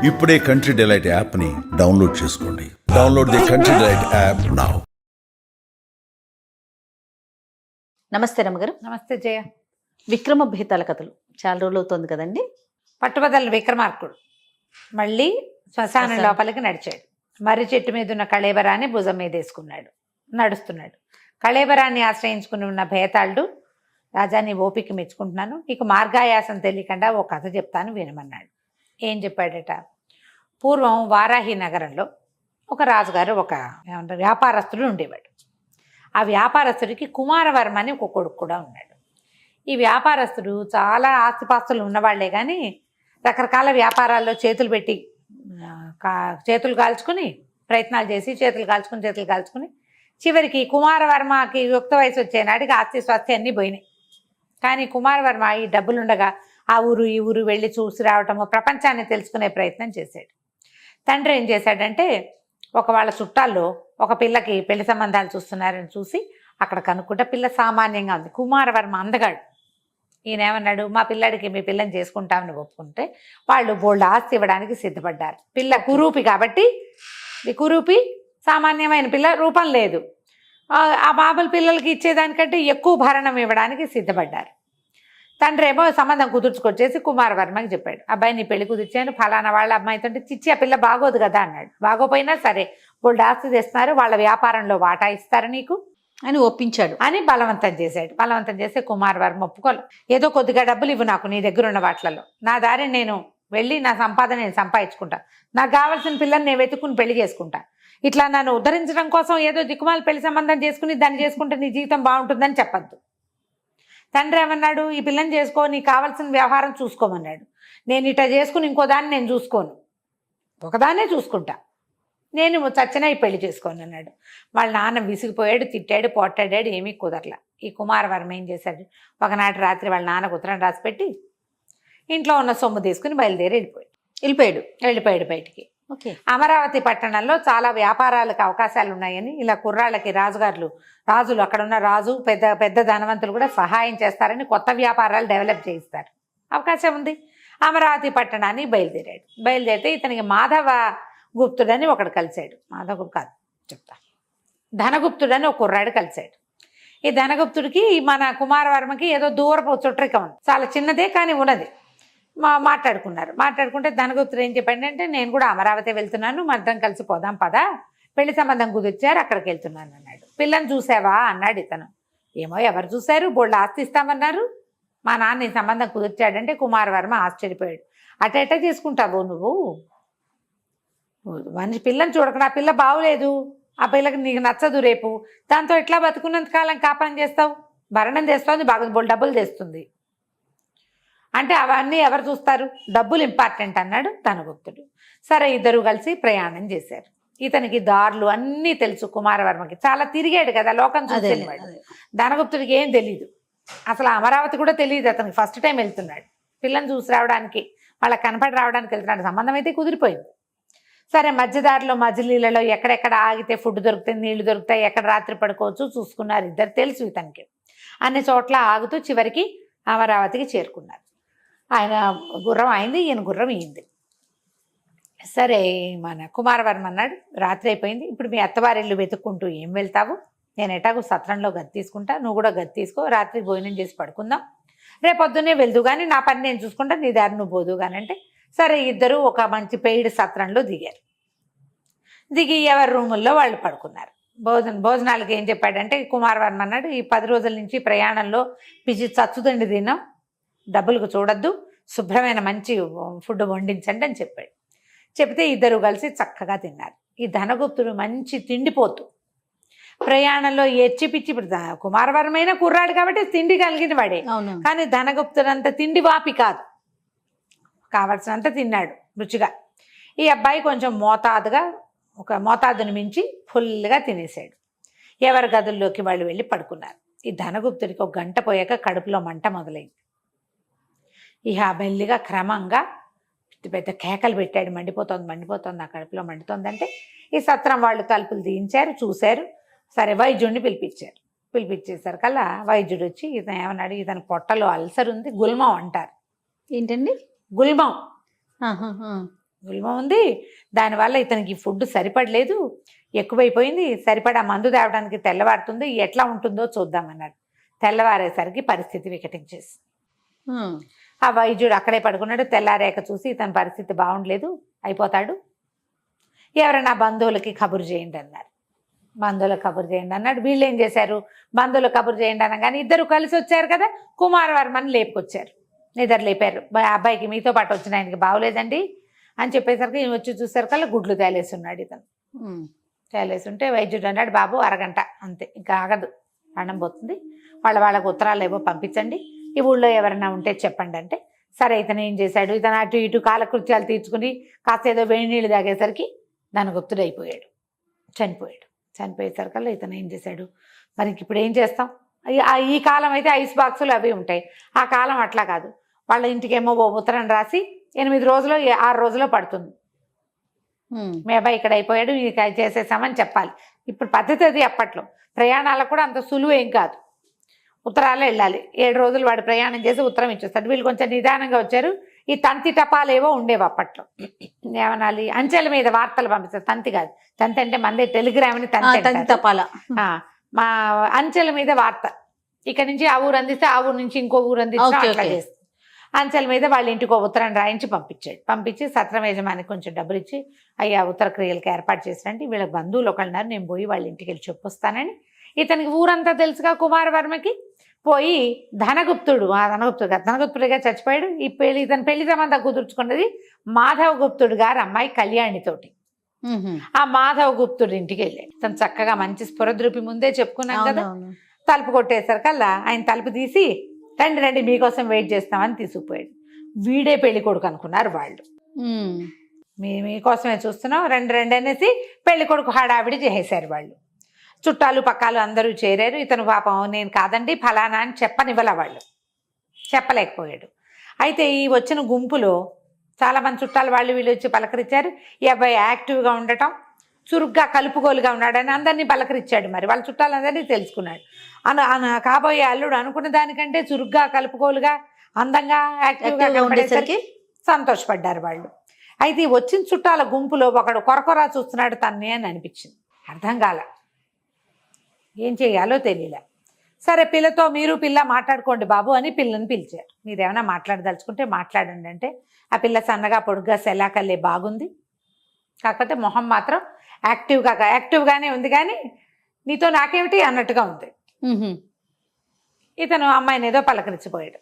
ఇప్పుడే country delight యాప్ని download చేసుకోండి. Download the country delight app now. నమస్తే రమ్మగారు. నమస్తే జయ. విక్రమ భేతాల కథలు చాలా రోజులు అవుతుంది కదండి. పట్టుబదల విక్రమార్కుడు మళ్ళీ శ్మశానం లోపలికి నడిచాడు. మర్రి చెట్టు మీద ఉన్న కళేబరాన్ని భుజం మీద వేసుకున్నాడు, నడుస్తున్నాడు. కళేబరాన్ని ఆశ్రయించుకుని ఉన్న భేతాళుడు, రాజా నీ ఓపిక మెచ్చుకుంటున్నాను, నీకు మార్గాయాసం తెలియకుండా ఓ కథ చెప్తాను వినమన్నాడు. ఏం చెప్పాడట? పూర్వం వారాహి నగరంలో ఒక రాజుగారు ఒక వ్యాపారస్తుడు ఉండేవాడు. ఆ వ్యాపారస్తుడికి కుమారవర్మ అని ఒక కొడుకు కూడా ఉన్నాడు. ఈ వ్యాపారస్తుడు చాలా ఆస్తిపాస్తులు ఉన్నవాళ్లే కానీ రకరకాల వ్యాపారాల్లో చేతులు పెట్టి చేతులు కాల్చుకుని ప్రయత్నాలు చేసి చేతులు కాల్చుకుని చివరికి కుమారవర్మకి యుక్త వయసు వచ్చే నాటికి ఆస్తి స్వాస్తి అన్నీ పోయినాయి. కానీ కుమారవర్మ ఈ డబ్బులుండగా ఆ ఊరు ఈ ఊరు వెళ్ళి చూసి రావటము, ప్రపంచాన్ని తెలుసుకునే ప్రయత్నం చేశాడు. తండ్రి ఏం చేశాడంటే ఒక వాళ్ళ చుట్టాల్లో ఒక పిల్లకి పెళ్లి సంబంధాలు చూస్తున్నారని చూసి అక్కడ కనుక్కుంటే పిల్ల సామాన్యంగా ఉంది. కుమారవర్మ అందగాడు. ఈయన ఏమన్నాడు, మా పిల్లాడికి మీ పిల్లని చేసుకుంటామని ఒప్పుకుంటే వాళ్ళు బోల్డ్ ఆస్తి ఇవ్వడానికి సిద్ధపడ్డారు. పిల్ల కురూపి కాబట్టి, కురూపి సామాన్యమైన పిల్ల, రూపం లేదు. ఆ బాబుల పిల్లలకి ఇచ్చేదానికంటే ఎక్కువ భరణం ఇవ్వడానికి సిద్ధపడ్డారు. తండ్రి ఏమో సంబంధం కుదుర్చుకొచ్చేసి కుమారవర్మకి చెప్పాడు, అబ్బాయి నీ పెళ్లి కుదిర్చాను, ఫలానా వాళ్ళ అమ్మాయితో చిచ్చి ఆ పిల్ల బాగోదు కదా అన్నాడు. బాగోపోయినా సరే బోల్డ్ ఆస్తి తెస్తున్నారు, వాళ్ళ వ్యాపారంలో వాటా ఇస్తారు నీకు అని ఒప్పించాడు అని బలవంతం చేశాడు. బలవంతం చేస్తే కుమారవర్మ ఒప్పుకోలే. ఏదో కొద్దిగా డబ్బులు ఇవ్వు నాకు నీ దగ్గర ఉన్న వాటిలలో, నా దారి నేను వెళ్ళి నా సంపాదన నేను సంపాదించుకుంటా, నాకు కావాల్సిన పిల్లని నేను వెతుక్కుని పెళ్లి చేసుకుంటా, ఇట్లా నన్ను ఉద్ధరించడం కోసం ఏదో దిక్కుమాల పెళ్లి సంబంధం చేసుకుని దాన్ని చేసుకుంటే నీ జీవితం బాగుంటుందని చెప్పద్దు. తండ్రి ఏమన్నాడు, ఈ పిల్లని చేసుకో, నీకు కావాల్సిన వ్యవహారం చూసుకోమన్నాడు. నేను ఇట్లా చేసుకుని ఇంకో దాన్ని నేను చూసుకోను, ఒకదాన్నే చూసుకుంటా, నేను చచ్చినా ఈ పెళ్లి చేసుకోను అన్నాడు. వాళ్ళ నాన్న విసిగిపోయాడు, తిట్టాడు, పోట్టాడాడు, ఏమీ కుదరలా. ఈ కుమారవర్మ ఏం చేశాడు, ఒకనాటి రాత్రి వాళ్ళ నాన్నకు ఉత్తరం రాసిపెట్టి ఇంట్లో ఉన్న సొమ్ము తీసుకుని బయలుదేరి వెళ్ళిపోయాడు బయటికి. ఓకే. అమరావతి పట్టణంలో చాలా వ్యాపారాలకు అవకాశాలు ఉన్నాయని ఇలా కుర్రాళ్ళకి రాజులు అక్కడున్న రాజు పెద్ద పెద్ద ధనవంతులు కూడా సహాయం చేస్తారని కొత్త వ్యాపారాలు డెవలప్ చేయిస్తారు, అవకాశం ఉంది. అమరావతి పట్టణాన్ని బయలుదేరితే ఇతనికి మాధవ గుప్తుడని ఒకడు కలిశాడు. ధనగుప్తుడని ఒక కుర్రాడు కలిశాడు. ఈ ధనగుప్తుడికి మన కుమారవర్మకి ఏదో దూరపు చుట్టరికం ఉంది, చాలా చిన్నదే కానీ ఉన్నది. మాట్లాడుకుంటే ధనగుప్తుడు ఏం చెప్పాడంటే, నేను కూడా అమరావతి వెళ్తున్నాను, మద్దం కలిసి పోదాం పదా, పెళ్లి సంబంధం కుదిర్చారు, అక్కడికి వెళ్తున్నాను అన్నాడు. పిల్లని చూసావా అన్నాడు ఇతను. ఏమో ఎవరు చూశారు, బోల్డ్ ఆస్తి ఇస్తామన్నారు, మా నాన్న ఈ సంబంధం కుదిర్చాడంటే కుమారవర్మ ఆశ్చర్యపోయాడు. అటెటా చేసుకుంటావు నువ్వు, మనిషి పిల్లని చూడకుండా, ఆ పిల్ల బాగులేదు, ఆ పిల్లకి నీకు నచ్చదు, రేపు దాంతో ఎట్లా బతుకున్నంత కాలం కాపారం చేస్తావు, భరణం తెస్తుంది, బాగా బోల్డ్ డబ్బులు తెస్తుంది అంటే అవన్నీ ఎవరు చూస్తారు, డబ్బులు ఇంపార్టెంట్ అన్నాడు ధనగుప్తుడు. సరే ఇద్దరు కలిసి ప్రయాణం చేశారు. ఇతనికి దారులు అన్నీ తెలుసు, కుమారవర్మకి చాలా తిరిగాడు కదా, లోకం చూసేవాడు. ధనగుప్తుడికి ఏం తెలీదు, అసలు అమరావతి కూడా తెలియదు అతనికి, ఫస్ట్ టైం వెళ్తున్నాడు. పిల్లని చూసి రావడానికి, వాళ్ళకి కనపడి రావడానికి వెళ్తున్నాడు. సంబంధం అయితే కుదిరిపోయింది. సరే మధ్యదారిలో మధ్యలీలలో ఎక్కడెక్కడ ఆగితే ఫుడ్ దొరుకుతాయి, నీళ్లు దొరుకుతాయి, ఎక్కడ రాత్రి పడుకోవచ్చు చూసుకున్నారు ఇద్దరు, తెలుసు ఇతనికి. అన్ని చోట్ల ఆగుతూ చివరికి అమరావతికి చేరుకున్నారు. ఆయన గుర్రం అయింది, ఈయన గుర్రం ఈయింది. సరే మన కుమారవర్మ అన్నాడు, రాత్రి అయిపోయింది, ఇప్పుడు మీ అత్తవారిల్లు వెతుక్కుంటూ ఏం వెళ్తావు, నేను ఎటాకు సత్రంలో గది తీసుకుంటా, నువ్వు కూడా గది తీసుకో, రాత్రి భోజనం చేసి పడుకుందాం, రేపు పొద్దున్నే వెళ్దు కానీ నా పని నేను చూసుకుంటా, నీ దారి నువ్వు పోదు కానీ అంటే, సరే ఇద్దరు ఒక మంచి పెయిడ్ సత్రంలో దిగి ఎవరి రూముల్లో వాళ్ళు పడుకున్నారు. భోజనాలకి ఏం చెప్పాడంటే కుమారవర్మ అన్నాడు, ఈ 10 రోజుల నుంచి ప్రయాణంలో పిచ్చి చచ్చుదండి తిన్నాం, డబ్బులకు చూడొద్దు, శుభ్రమైన మంచి ఫుడ్ వండించండి అని చెప్పాడు. చెప్తే ఇద్దరు కలిసి చక్కగా తిన్నారు. ఈ ధనగుప్తుడు మంచి తిండిపోతూ ప్రయాణంలో పిచ్చి, ఇప్పుడు కుమారవర్మైన కుర్రాడు కాబట్టి తిండి కలిగిన వాడే, కానీ ధనగుప్తుడు అంత తిండి వాపి కాదు, కావలసినంత తిన్నాడు రుచిగా. ఈ అబ్బాయి కొంచెం ఒక మోతాదుని మించి ఫుల్గా తినేశాడు. ఎవరి గదుల్లోకి వాళ్ళు వెళ్ళి పడుకున్నారు. ఈ ధనగుప్తుడికి ఒక గంట పోయాక కడుపులో మంట మొదలైంది. ఇక మెల్లిగా క్రమంగా పెద్ద కేకలు పెట్టాడు, మండిపోతుంది ఆ కడుపులో మండుతోందంటే ఈ సత్రం వాళ్ళు తలుపులు తీయించారు, చూశారు. సరే వైద్యుడిని పిలిపించేసరికల్లా వైద్యుడు వచ్చి ఇతను ఏమన్నాడు, ఇతని పొట్టలో అల్సర్ ఉంది, గుల్మం అంటారు. ఏంటండి గుల్మం? గుల్మ ఉంది, దానివల్ల ఇతనికి ఫుడ్ సరిపడలేదు, ఎక్కువైపోయింది, సరిపడా మందు తేవడానికి తెల్లవారుతుంది, ఎట్లా ఉంటుందో చూద్దామన్నాడు. తెల్లవారేసరికి పరిస్థితి వికటించేసి ఆ వైద్యుడు అక్కడే పడుకున్నాడు. తెల్లారేక చూసి ఇతని పరిస్థితి బాగుండలేదు, అయిపోతాడు, ఎవరైనా బంధువులకి కబురు చేయండి అన్నారు. బంధువులకు కబురు చేయండి అన్నాడు. వీళ్ళు ఏం చేశారు, బంధువులకు కబురు చేయండి అనగానే ఇద్దరు కలిసి వచ్చారు కదా, కుమారవర్మని లేపుకొచ్చారు. నిద్ర లేపారు. అబ్బాయికి మీతో పాటు వచ్చిన ఆయనకి బాగోలేదండి అని చెప్పేసరికి ఈయన వచ్చి చూసేసరికల్లా గుడ్లు తేలేసి ఉన్నాడు. ఇతను తేలేసి ఉంటే వైద్యుడు అన్నాడు, బాబు అరగంట అంతే, ఇంకా ఆగదు, ప్రాణం పోతుంది, వాళ్ళకి ఉత్తరాలు ఏవో పంపించండి, ఈ ఊళ్ళో ఎవరైనా ఉంటే చెప్పండి అంటే, సరే ఇతను ఏం చేశాడు, ఇతను అటు ఇటు కాలకృత్యాలు తీర్చుకుని కాస్త ఏదో వేడి నీళ్ళు తాగేసరికి ధనగుప్తుడు అయిపోయాడు, చనిపోయాడు. చనిపోయేసరికల్లా ఇతను ఏం చేశాడు, మరి ఇప్పుడు ఏం చేస్తాం, ఈ కాలం అయితే ఐస్ బాక్సులు అవి ఉంటాయి, ఆ కాలం అట్లా కాదు. వాళ్ళ ఇంటికేమో ఓ ఉత్తరం రాసి 8 రోజులో 6 రోజులో పడుతుంది, మీ అబ్బాయి ఇక్కడ అయిపోయాడు, ఇది చేసేసామని చెప్పాలి. ఇప్పుడు పద్ధతి అది. అప్పట్లో ప్రయాణాలకు కూడా అంత సులువు ఏం కాదు, ఉత్తరాలే వెళ్ళాలి. 7 రోజులు వాడు ప్రయాణం చేసి ఉత్తరం ఇచ్చేస్తాడు. వీళ్ళు కొంచెం నిదానంగా వచ్చారు. ఈ తంతి టపాలేవో ఉండేవి అప్పట్లో, ఏమనాలి, అంచెల మీద వార్తలు పంపిస్తారు. తంతి కాదు, తంతి అంటే మందే టెలిగ్రామ్ అని తంతి తపాల. మా అంచెల మీద వార్త, ఇక్కడ నుంచి ఆ ఊరు అందిస్తే ఆ ఊరు నుంచి ఇంకో ఊరు అందిస్తే అట్లా చేస్తుంది. అంచెల మీద వాళ్ళ ఇంటికి ఉత్తరం రాయించి పంపించాడు. పంపించి సత్రం యజమానికి కొంచెం డబ్బులు ఇచ్చి, అయ్యా ఉత్తర క్రియలకు ఏర్పాటు చేసినంటే వీళ్ళకి బంధువులు ఒకళ్ళన్నారు, నేను పోయి వాళ్ళ ఇంటికి వెళ్ళి చెప్పొస్తానని. ఇతనికి ఊరంతా తెలుసుగా కుమారవర్మకి. పోయి ధనగుప్తుడిగా చచ్చిపోయాడు. ఇతను పెళ్లి సంబంధం కుదుర్చుకున్నది మాధవగుప్తుడు గారు అమ్మాయి కళ్యాణితోటి. ఆ మాధవగుప్తుడి ఇంటికి వెళ్ళాడు. తను చక్కగా మంచి స్ఫురద్రూపి, ముందే చెప్పుకున్నాం కదా. తలుపు కొట్టేసరికల్లా ఆయన తలుపు తీసి, రండి రండి మీకోసం వెయిట్ చేస్తామని తీసుకుపోయాడు. వీడే పెళ్లి కొడుకు అనుకున్నారు వాళ్ళు. మీకోసమే చూస్తున్నాం, రండి రండి అనేసి పెళ్లి కొడుకు హడావిడి చేసేశారు వాళ్ళు. చుట్టాలు పక్కాలు అందరూ చేరారు. ఇతను పాపం నేను కాదండి ఫలానా అని చెప్పనివ్వల, వాళ్ళు చెప్పలేకపోయాడు. అయితే ఈ వచ్చిన గుంపులో చాలామంది చుట్టాలు వాళ్ళు వీళ్ళు వచ్చి పలకరించారు. ఈ అబ్బాయి యాక్టివ్గా ఉండటం, చురుగ్గా కలుపుగోలుగా ఉన్నాడని అందరినీ పలకరించాడు. మరి వాళ్ళ చుట్టాలందరినీ తెలుసుకున్నాడు. కాబోయే అల్లుడు అనుకున్న దానికంటే చురుగ్గా కలుపుగోలుగా అందంగా యాక్టివ్గా ఉండేసరికి సంతోషపడ్డారు వాళ్ళు. అయితే వచ్చిన చుట్టాల గుంపులో ఒకడు కొరకొరా చూస్తున్నాడు తన్నే అని అనిపించింది. అర్థం కాల, ఏం చేయాలో తెలియలే. సరే పిల్లతో మీరు పిల్ల మాట్లాడుకోండి బాబు అని పిల్లని పిలిచారు. మీరు ఏమైనా మాట్లాడదలుచుకుంటే మాట్లాడండి అంటే, ఆ పిల్ల సన్నగా పొడుగ్గా సెలాకల్లే బాగుంది, కాకపోతే మొహం మాత్రం యాక్టివ్గానే ఉంది, కానీ నీతో నాకేమిటి అన్నట్టుగా ఉంది. ఇతను అమ్మాయిని ఏదో పలకరించిపోయాడు.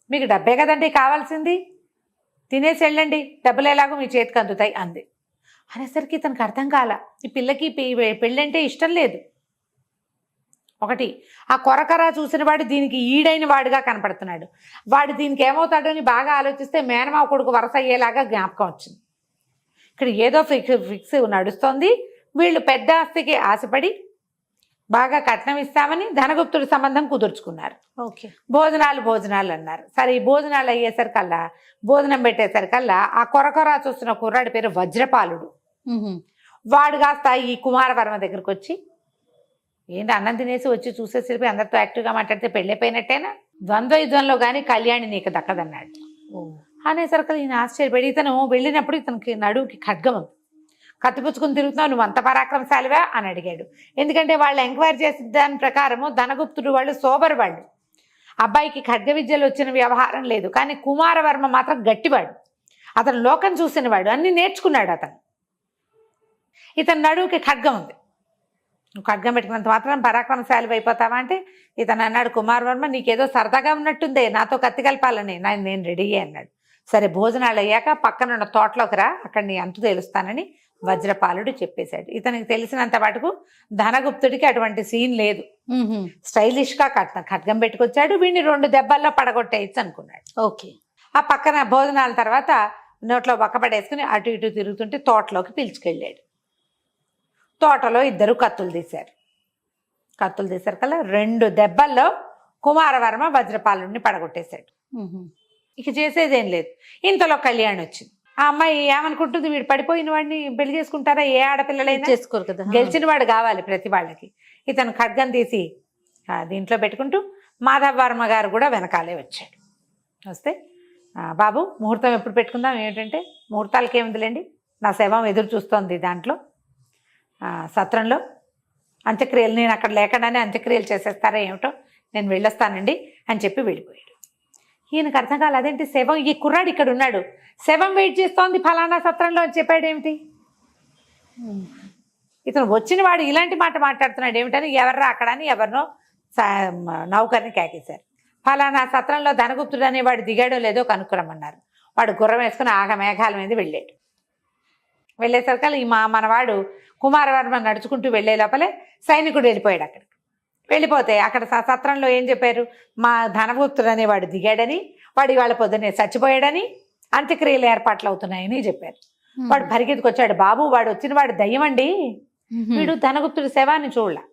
మీకు డబ్బే కదండి కావాల్సింది, తినేసి వెళ్ళండి, డబ్బులు ఎలాగో మీ చేతికి అందుతాయి అంది. అనేసరికి ఇతనికి అర్థం కాల, ఈ పిల్లకి పెళ్ళంటే ఇష్టం లేదు. ఒకటి, ఆ కొరకరా చూసిన వాడు దీనికి ఈడైన వాడుగా కనపడుతున్నాడు. వాడు దీనికి ఏమవుతాడో అని బాగా ఆలోచిస్తే మేనమావ కొడుకు వరస అయ్యేలాగా జ్ఞాపకం వచ్చింది. ఇక్కడ ఏదో ఫిక్స్ నడుస్తోంది. వీళ్ళు పెద్ద ఆస్తికి ఆశపడి బాగా కట్నం ఇస్తామని ధనగుప్తుడి సంబంధం కుదుర్చుకున్నారు. ఓకే, భోజనాలు అన్నారు. సరే ఈ భోజనాలు అయ్యేసరికల్లా, భోజనం పెట్టేసరికల్లా ఆ కొరకొరా చూస్తున్న కుర్రాడి పేరు వజ్రపాలుడు. వాడు కాస్త ఈ కుమారవర్మ దగ్గరకు వచ్చి, ఏంటి అన్నం తినేసి వచ్చి చూసేసరికి అందరితో యాక్టివ్గా మాట్లాడితే పెళ్ళైపోయినట్టేనా, ద్వంద్వ యుద్ధంలో కానీ కళ్యాణి నీకు దక్కదన్నాడు. అనేసరికి ఈయన ఆశ్చర్యపడి, ఇతను వెళ్ళినప్పుడు ఇతనికి నడువుకి ఖడ్గం ఉంది, కత్తిపుచ్చుకుని తిరుగుతున్నావు, నువ్వు అంత పరాక్రమశాలివా అని అడిగాడు. ఎందుకంటే వాళ్ళు ఎంక్వైరీ చేసిన దాని ప్రకారము ధనగుప్తుడు వాళ్ళు సోబర్ వాళ్ళు, అబ్బాయికి ఖడ్గ విద్యలు వచ్చిన వ్యవహారం లేదు. కానీ కుమారవర్మ మాత్రం గట్టివాడు, అతను లోకం చూసినవాడు, అన్ని నేర్చుకున్నాడు అతను. ఇతను నడువుకి ఖడ్గం ఉంది, నువ్వు ఖడ్గం పెట్టుకున్నంత మాత్రం పరాక్రమశాలి అయిపోతావా అంటే, ఇతను అన్నాడు, కుమారవర్మ నీకేదో సరదాగా ఉన్నట్టుందే, నాతో కత్తి కలపాలని, నేను రెడీ అన్నాడు. సరే భోజనాలు అయ్యాక పక్కన ఉన్న తోటలోకి రా, అక్కడ నీ అంతు తెలుస్తానని వజ్రపాలుడు చెప్పేశాడు. ఇతనికి తెలిసినంత మటుకు ధనగుప్తుడికి అటువంటి సీన్ లేదు, స్టైలిష్గా ఖడ్గం పెట్టుకొచ్చాడు, వీడిని 2 దెబ్బల్లో పడగొట్టేయచ్చు అనుకున్నాడు. ఓకే, ఆ పక్కన భోజనాల తర్వాత నోట్లో బక్కపడేసుకుని అటు ఇటు తిరుగుతుంటే తోటలోకి పిలుచుకెళ్ళాడు. తోటలో ఇద్దరు కత్తులు తీశారు కల్లా 2 దెబ్బల్లో కుమారవర్మ వజ్రపాలుడిని పడగొట్టేశాడు. ఇక చేసేదేం లేదు. ఇంతలో కళ్యాణి వచ్చింది. ఆ అమ్మాయి ఏమనుకుంటుంది, వీడు పడిపోయిన వాడిని పెళ్లి చేసుకుంటారా, ఏ ఆడపిల్లలైనా చేసుకోరు కదా, గెలిచిన వాడు కావాలి ప్రతి వాళ్ళకి. ఇతను ఖడ్గం తీసి దీంట్లో పెట్టుకుంటూ మాధవవర్మ గారు కూడా వెనకాలే వచ్చాడు. వస్తే బాబు ముహూర్తం ఎప్పుడు పెట్టుకుందాం, ఏమిటంటే ముహూర్తాలకి ఏముందిలేండి, నా శవం ఎదురు చూస్తోంది దాంట్లో సత్రంలో అంత్యక్రియలు, నేను అక్కడ లేకుండానే అంత్యక్రియలు చేసేస్తారా ఏమిటో, నేను వెళ్ళొస్తానండి అని చెప్పి వెళ్ళిపోయాడు. ఈయనకు అర్థం కాదు, అదేంటి శవం, ఈ కుర్రాడు ఇక్కడ ఉన్నాడు, శవం వెయిట్ చేస్తోంది ఫలానా సత్రంలో అని చెప్పాడు ఏమిటి, ఇతను వచ్చిన వాడు ఇలాంటి మాట మాట్లాడుతున్నాడు ఏమిటని ఎవర్రా అక్కడ అని ఎవరినో నౌకర్ని కేకేశారు. ఫలానా సత్రంలో ధనగుప్తుడు అనేవాడు దిగాడో లేదో కనుక్కురమ్మన్నారు. వాడు గుర్రం వేసుకుని ఆగ మేఘాల మీద వెళ్ళాడు. వెళ్ళేసరికి మనవాడు కుమారవర్మ నడుచుకుంటూ వెళ్ళే లోపలే సైనికుడు వెళ్ళిపోయాడు. అక్కడికి వెళ్ళిపోతే అక్కడ సత్రంలో ఏం చెప్పారు, మా ధనగుప్తుడు అనేవాడు దిగాడని, వాడు ఇవాళ పొద్దున్నే చచ్చిపోయాడని, అంత్యక్రియలు ఏర్పాట్లు అవుతున్నాయని చెప్పారు. వాడు పరిగెత్తుకొచ్చాడు, బాబు వాడు వచ్చిన వాడు దయ్యమండి, వీడు ధనగుప్తుడి శవాన్ని చూడలా.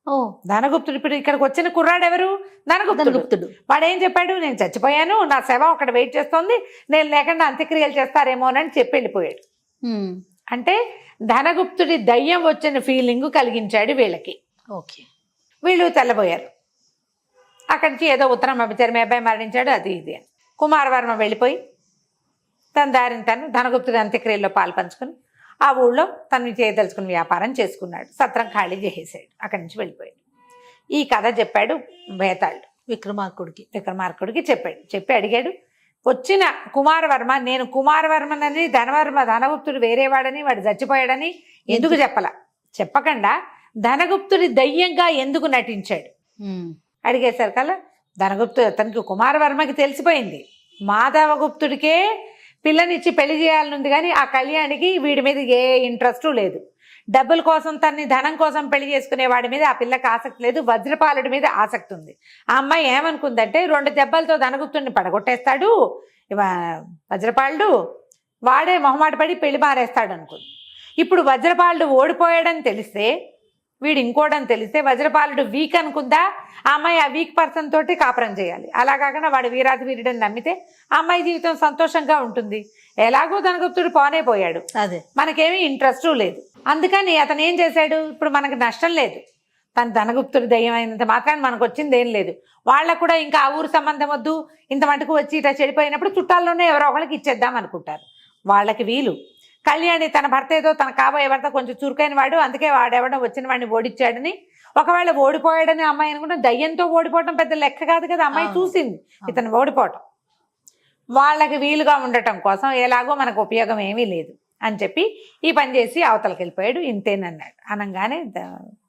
ఓ ధనగుప్తుడు, ఇప్పుడు ఇక్కడికి వచ్చిన కుర్రాడు ఎవరు, ధనగుప్తుడు. వాడు ఏం చెప్పాడు, నేను చచ్చిపోయాను, నా శవం అక్కడ వెయిట్ చేస్తోంది, నేను లేకుండా అంత్యక్రియలు చేస్తారేమోనని చెప్పి వెళ్ళిపోయాడు. అంటే ధనగుప్తుడి దయ్యం వచ్చిన ఫీలింగ్ కలిగించాడు వీళ్ళకి. ఓకే, వీళ్ళు తెల్లబోయారు. అక్కడి నుంచి ఏదో ఉత్తరం పంపించారు, మీ అబ్బాయి మరణించాడు అది ఇది అని. కుమారవర్మ వెళ్ళిపోయి తన దారిని తను ధనగుప్తుడి అంత్యక్రియల్లో పాలు పంచుకొని ఆ ఊళ్ళో తను చేయదలుచుకుని వ్యాపారం చేసుకున్నాడు. సత్రం ఖాళీ చేసేసాడు, అక్కడి నుంచి వెళ్ళిపోయాడు. ఈ కథ చెప్పాడు బేతాళుడు విక్రమార్కుడికి చెప్పి అడిగాడు, వచ్చిన కుమారవర్మ, నేను కుమారవర్మనని ధనగుప్తుడు వేరేవాడని, వాడు చచ్చిపోయాడని ఎందుకు చెప్పకుండా ధనగుప్తుడి దయ్యంగా ఎందుకు నటించాడు అడిగేసరికల్లా ధనగుప్తుడు, అతనికి కుమారవర్మకి తెలిసిపోయింది మాధవగుప్తుడికే పిల్లనిచ్చి పెళ్లి చేయాలనుంది, కానీ ఆ కళ్యాణికి వీడి మీద ఏ ఇంట్రెస్ట్ లేదు. డబ్బుల కోసం తన్ని ధనం కోసం పెళ్లి చేసుకునే వాడి మీద ఆ పిల్లకి ఆసక్తి లేదు, వజ్రపాలుడి మీద ఆసక్తి ఉంది. ఆ అమ్మాయి ఏమనుకుందంటే 2 దెబ్బలతో ధనగుప్తుడిని పడగొట్టేస్తాడు వజ్రపాలుడు, వాడే మొహమాట పడి పెళ్లి మారేస్తాడు అనుకుంది. ఇప్పుడు వజ్రపాలుడు ఓడిపోయాడని తెలిస్తే, వీడు ఇంకోడని తెలిస్తే వజ్రపాలుడు వీక్ అనుకుందా, ఆ అమ్మాయి ఆ వీక్ పర్సన్ తోటి కాపురం చేయాలి. అలా కాకుండా వాడు వీరాది వీరుడని నమ్మితే ఆ అమ్మాయి జీవితం సంతోషంగా ఉంటుంది. ఎలాగో ధనగుప్తుడు పోనే పోయాడు, అదే మనకేమీ ఇంట్రెస్ట్ లేదు. అందుకని అతను ఏం చేశాడు, ఇప్పుడు మనకు నష్టం లేదు, తను ధనగుప్తుడు దయ్యం అయినంత మాత్రాన్ని మనకు వచ్చింది ఏం లేదు. వాళ్ళకు కూడా ఇంకా ఆ ఊరు సంబంధం వద్దు, ఇంత మటుకు వచ్చి ఇట్లా చెడిపోయినప్పుడు చుట్టాల్లోనే ఎవరో ఒకరికి ఇచ్చేద్దాం అనుకుంటారు. వాళ్ళకి వీలు. కళ్యాణి తన భర్త ఏదో తన కాబోయే భర్త కొంచెం చురుకైన వాడు, అందుకే వాడెవడో వచ్చిన వాడిని ఓడిచ్చాడని, ఒకవేళ ఓడిపోయాడని అమ్మాయి అనుకుంటే దయ్యంతో ఓడిపోవడం పెద్ద లెక్క కాదు కదా. అమ్మాయి చూసింది ఇతను ఓడిపోవటం, వాళ్ళకి వీలుగా ఉండటం కోసం ఎలాగో మనకు ఉపయోగం ఏమీ లేదు అని చెప్పి ఈ పని చేసి అవతలకి వెళ్ళిపోయాడు. ఇంతేనన్నాడు. అనగానే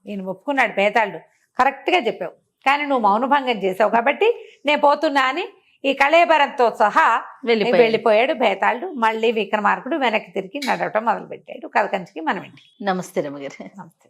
ఈయన ఒప్పుకున్నాడు, బేతాళుడు కరెక్ట్గా చెప్పావు, కానీ నువ్వు మౌనభంగం చేసావు కాబట్టి నేను పోతున్నా అని ఈ కళేబరంతో సహా వెళ్ళిపోయాడు బేతాళుడు. మళ్ళీ విక్రమార్కుడు వెనక్కి తిరిగి నడవటం మొదలుపెట్టాడు. కథ కంచికి మనం ఇంటికి. నమస్తే రమ్మగారు. నమస్తే.